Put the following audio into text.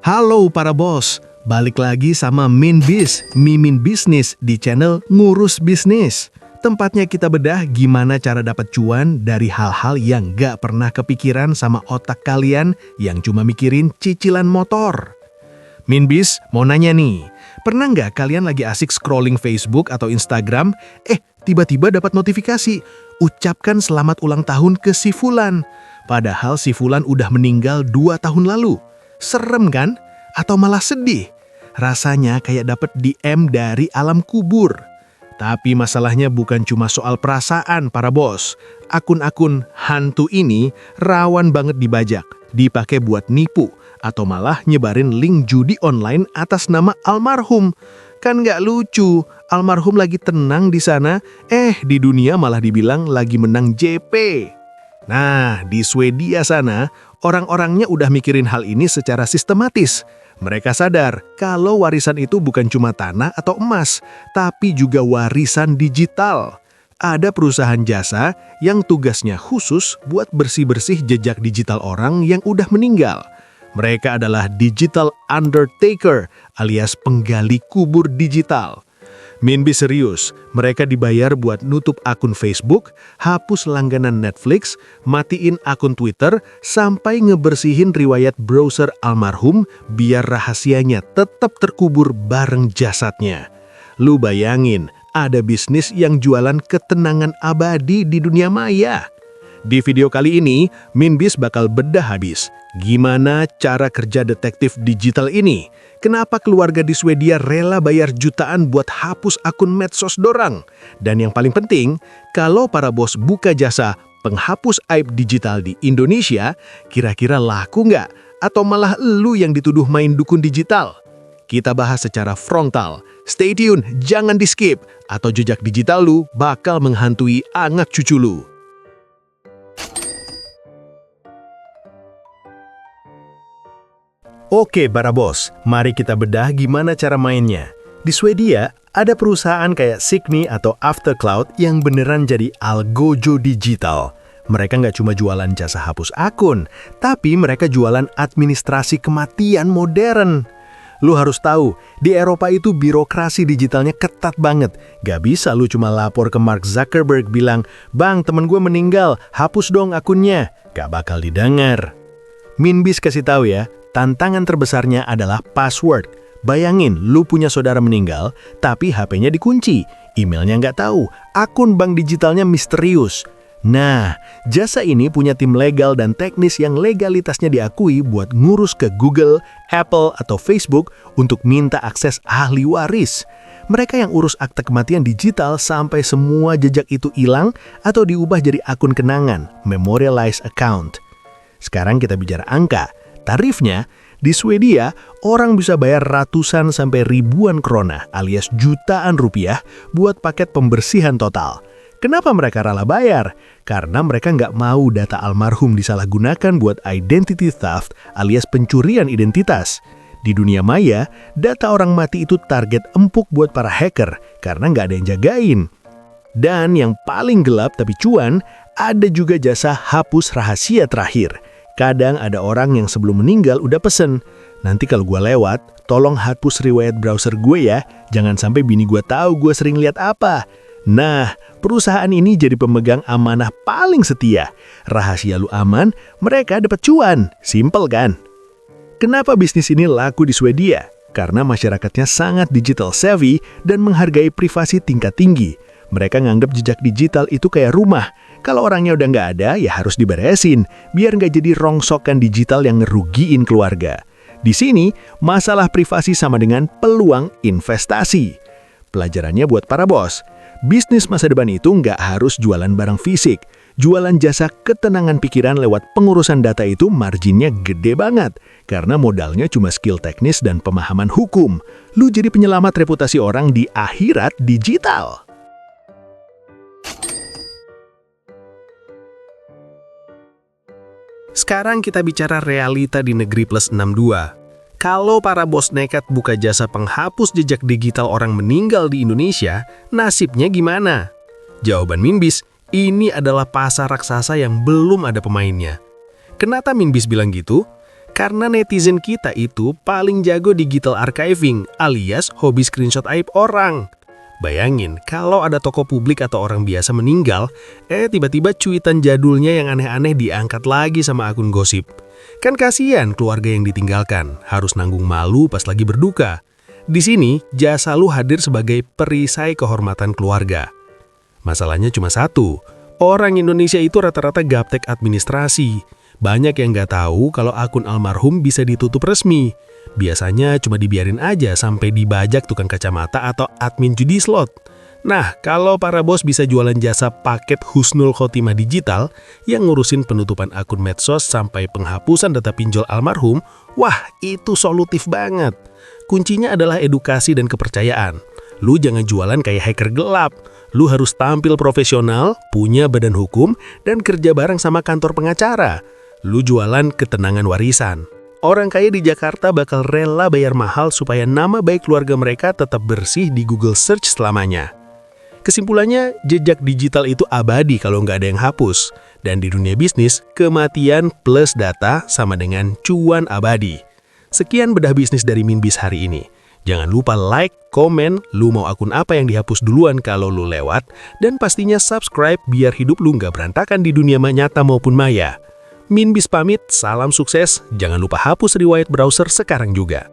Halo para bos, balik lagi sama Mimin Bisnis di channel Ngurus Bisnis. Tempatnya kita bedah gimana cara dapat cuan dari hal-hal yang gak pernah kepikiran sama otak kalian yang cuma mikirin cicilan motor. Minbis mau nanya nih, pernah nggak kalian lagi asik scrolling Facebook atau Instagram, tiba-tiba dapat notifikasi, ucapkan selamat ulang tahun ke si Fulan. Padahal si Fulan udah meninggal 2 tahun lalu. Serem kan? Atau malah sedih? Rasanya kayak dapet DM dari alam kubur. Tapi masalahnya bukan cuma soal perasaan para bos. Akun-akun hantu ini rawan banget dibajak, dipakai buat nipu, atau malah nyebarin link judi online atas nama almarhum. Kan nggak lucu, almarhum lagi tenang di sana, di dunia malah dibilang lagi menang JP. Nah, di Swedia sana, orang-orangnya udah mikirin hal ini secara sistematis. Mereka sadar kalau warisan itu bukan cuma tanah atau emas, tapi juga warisan digital. Ada perusahaan jasa yang tugasnya khusus buat bersih-bersih jejak digital orang yang udah meninggal. Mereka adalah digital undertaker alias penggali kubur digital. Minbis serius, mereka dibayar buat nutup akun Facebook, hapus langganan Netflix, matiin akun Twitter, sampai ngebersihin riwayat browser almarhum biar rahasianya tetap terkubur bareng jasadnya. Lu bayangin, ada bisnis yang jualan ketenangan abadi di dunia maya. Di video kali ini, Minbis bakal bedah habis. Gimana cara kerja detektif digital ini? Kenapa keluarga di Swedia rela bayar jutaan buat hapus akun medsos dorang? Dan yang paling penting, kalau para bos buka jasa penghapus aib digital di Indonesia, kira-kira laku nggak? Atau malah lu yang dituduh main dukun digital? Kita bahas secara frontal. Stay tune, jangan di-skip, atau jejak digital lu bakal menghantui anak cucu lu. Oke, para bos, mari kita bedah gimana cara mainnya. Di Swedia, ada perusahaan kayak Signy atau Aftercloud yang beneran jadi algojo digital. Mereka nggak cuma jualan jasa hapus akun, tapi mereka jualan administrasi kematian modern. Lu harus tahu, di Eropa itu birokrasi digitalnya ketat banget. Gak bisa lu cuma lapor ke Mark Zuckerberg bilang, "Bang, temen gue meninggal, hapus dong akunnya." Gak bakal didengar. Minbis kasih tahu ya, tantangan terbesarnya adalah password. Bayangin, lu punya saudara meninggal, tapi HP-nya dikunci, emailnya nggak tahu, akun bank digitalnya misterius. Nah, jasa ini punya tim legal dan teknis yang legalitasnya diakui buat ngurus ke Google, Apple, atau Facebook untuk minta akses ahli waris. Mereka yang urus akte kematian digital sampai semua jejak itu hilang atau diubah jadi akun kenangan, memorialized account. Sekarang kita bicara angka. Tarifnya, di Swedia, orang bisa bayar ratusan sampai ribuan krona alias jutaan rupiah buat paket pembersihan total. Kenapa mereka rela bayar? Karena mereka nggak mau data almarhum disalahgunakan buat identity theft alias pencurian identitas. Di dunia maya, data orang mati itu target empuk buat para hacker karena nggak ada yang jagain. Dan yang paling gelap tapi cuan, ada juga jasa hapus rahasia terakhir. Kadang ada orang yang sebelum meninggal udah pesen, "Nanti kalau gue lewat, tolong hapus riwayat browser gue ya, jangan sampai bini gue tahu gue sering lihat apa." Nah, perusahaan ini jadi pemegang amanah paling setia. Rahasia lu aman, mereka dapat cuan. Simple kan? Kenapa bisnis ini laku di Swedia? Karena masyarakatnya sangat digital savvy dan menghargai privasi tingkat tinggi. Mereka nganggap jejak digital itu kayak rumah. Kalau orangnya udah nggak ada, ya harus diberesin, biar nggak jadi rongsokan digital yang ngerugiin keluarga. Di sini, masalah privasi sama dengan peluang investasi. Pelajarannya buat para bos, bisnis masa depan itu nggak harus jualan barang fisik. Jualan jasa ketenangan pikiran lewat pengurusan data itu marginnya gede banget, karena modalnya cuma skill teknis dan pemahaman hukum. Lu jadi penyelamat reputasi orang di akhirat digital. Sekarang kita bicara realita di negeri plus 62. Kalau para bos nekat buka jasa penghapus jejak digital orang meninggal di Indonesia, nasibnya gimana? Jawaban Minbis, ini adalah pasar raksasa yang belum ada pemainnya. Kenapa Minbis bilang gitu? Karena netizen kita itu paling jago digital archiving alias hobi screenshot aib orang. Bayangin kalau ada tokoh publik atau orang biasa meninggal, tiba-tiba cuitan jadulnya yang aneh-aneh diangkat lagi sama akun gosip. Kan kasihan keluarga yang ditinggalkan, harus nanggung malu pas lagi berduka. Di sini, jasa lu hadir sebagai perisai kehormatan keluarga. Masalahnya cuma satu, orang Indonesia itu rata-rata gaptek administrasi. Banyak yang nggak tahu kalau akun almarhum bisa ditutup resmi. Biasanya cuma dibiarin aja sampai dibajak tukang kacamata atau admin judi slot. Nah, kalau para bos bisa jualan jasa paket Husnul Khotimah digital yang ngurusin penutupan akun medsos sampai penghapusan data pinjol almarhum, wah itu solutif banget. Kuncinya adalah edukasi dan kepercayaan. Lu jangan jualan kayak hacker gelap. Lu harus tampil profesional, punya badan hukum, dan kerja bareng sama kantor pengacara. Lu jualan ketenangan warisan. Orang kaya di Jakarta bakal rela bayar mahal supaya nama baik keluarga mereka tetap bersih di Google Search selamanya. Kesimpulannya, jejak digital itu abadi kalau nggak ada yang hapus. Dan di dunia bisnis, kematian plus data sama dengan cuan abadi. Sekian bedah bisnis dari Minbis hari ini. Jangan lupa like, komen, lu mau akun apa yang dihapus duluan kalau lu lewat, dan pastinya subscribe biar hidup lu nggak berantakan di dunia nyata maupun maya. Minbis pamit, salam sukses, jangan lupa hapus riwayat browser sekarang juga.